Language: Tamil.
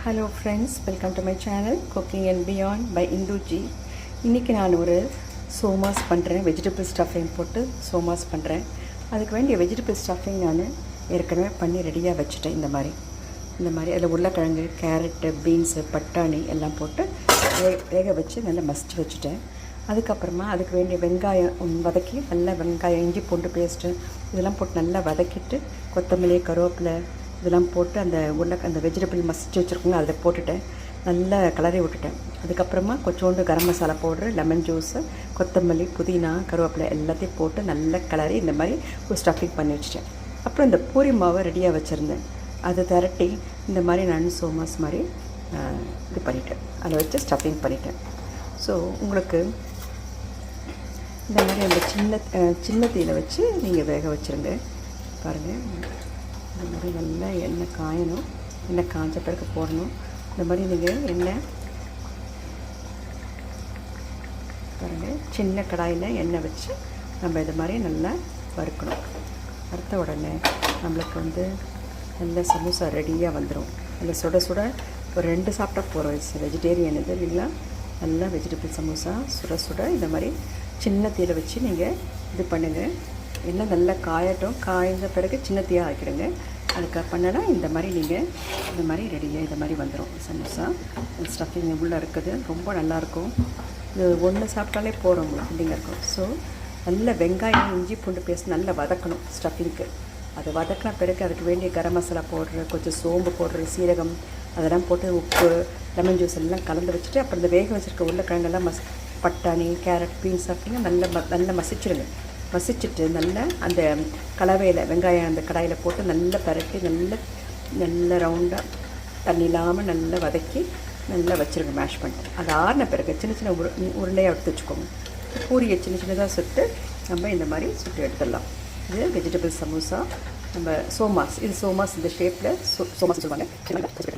Hello friends, welcome to my channel cooking and beyond by Induji. இன்றைக்கி நான் ஒரு சோமாஸ் பண்ணுறேன். வெஜிடபிள் ஸ்டஃபிங் போட்டு சோமாஸ் பண்ணுறேன். அதுக்கு வேண்டிய வெஜிடபிள் ஸ்டஃபிங் நான் ஏற்கனவே பண்ணி ரெடியாக வச்சுட்டேன். இந்த மாதிரி அதில் உருளைக்கிழங்கு, கேரட்டு, பீன்ஸு, பட்டாணி எல்லாம் போட்டு வேக வச்சு நல்லா மசிச்சு வச்சுட்டேன். அதுக்கப்புறமா அதுக்கு வேண்டிய வெங்காயம் வதக்கி நல்லா வெங்காயம், இஞ்சி பூண்டு பேஸ்ட்டு இதெல்லாம் போட்டு நல்லா வதக்கிட்டு கொத்தமல்லி, கருவேப்பிலை இதெல்லாம் போட்டு அந்த வெஜிடபிள் மசிச்சு வச்சுருக்கோங்க அதில் போட்டுட்டேன். நல்லா கிளறி விட்டுட்டேன். அதுக்கப்புறமா கொஞ்சோண்டு garam masala powder, lemon juice, கொத்தமல்லி, புதினா, கருவேப்பிலை எல்லாத்தையும் போட்டு நல்லா கிளறி இந்த மாதிரி ஒரு ஸ்டஃபிங் பண்ணி வச்சுட்டேன். அப்புறம் இந்த பூரி மாவை ரெடியாக வச்சுருந்தேன். அதை திரட்டி இந்த மாதிரி நான் சோமாஸ் மாதிரி இது பண்ணிட்டேன். அதை வச்சு ஸ்டஃபிங் பண்ணிட்டேன். ஸோ உங்களுக்கு இந்த மாதிரி அந்த சின்ன தீயில் வச்சு நீங்கள் வேக வச்சுருங்க. பாருங்கள், இந்த மாதிரி நல்லா எண்ணெய் காயணும். எண்ணெய் காய்ஞ்ச பிறகு போடணும். இந்த மாதிரி நீங்கள் எண்ணெய் பாருங்கள், சின்ன கடாயில் எண்ணெய் வச்சு நம்ம இது மாதிரி நல்லா வறுக்கணும். வறுத்த உடனே நம்மளுக்கு நல்ல சமோசா ரெடியாக வந்துடும். அதில் சுட சுட ஒரு 2 சாப்பிட்டா போகிறோம். வெஜிடேரியன் இது இல்லைங்களா? நல்லா வெஜிடபிள் சமோசா சுட சுட இந்த மாதிரி சின்ன தீயில் வச்சு நீங்கள் இது பண்ணுங்கள். எண்ணெய் நல்லா காயட்டும். காய்ந்த பிறகு சின்ன தீயாக ஆக்கிடுங்க. அதுக்கு பண்ணனா இந்த மாதிரி நீங்கள் இந்த மாதிரி ரெடியாக இந்த மாதிரி வந்துடும் சமோசா. ஸ்டஃபிங் உள்ளே இருக்குது, ரொம்ப நல்லாயிருக்கும். இது ஒன்று சாப்பிட்டாலே போகிறோம், ஃபுட்டிங்காக இருக்கும். ஸோ நல்ல வெங்காயம், இஞ்சி பூண்டு பேஸ்ட் நல்லா வதக்கணும் ஸ்டஃபிங்க்கு. அது வதக்கின பிறகு அதுக்கு வேண்டிய கரம் மசாலா பவுட்ரு, கொஞ்சம் சோம்பு பவுட்ரு, சீரகம் அதெல்லாம் போட்டு உப்பு, லெமன் ஜூஸ் எல்லாம் கலந்து வச்சுட்டு அப்புறம் இந்த வேக வச்சுருக்க உருளைக்கிழங்கெல்லாம் பட்டாணி, கேரட், பீன்ஸ் அப்படின்னா நல்லா மசிச்சிடுங்க. மசிச்சுட்டு நல்லா அந்த கலவையில் வெங்காயம் அந்த கடாயில் போட்டு நல்லா பரட்டி நல்ல ரவுண்டாக தண்ணி இல்லாமல் நல்லா வதக்கி நல்லா வச்சுருங்க. மேஷ் பண்ணிட்டு அது ஆறின பிறகு சின்ன உருண்டையாக எடுத்து வச்சுக்கோங்க. பூரியை சின்னதாக சுட்டு நம்ம இந்த மாதிரி சுட்டு எடுத்துடலாம். இது வெஜிடபிள் சமோசா, நம்ம சோமாஸ். இது சோமாஸ் இந்த ஷேப்பில் சோமாஸ் சொல்லுவாங்க.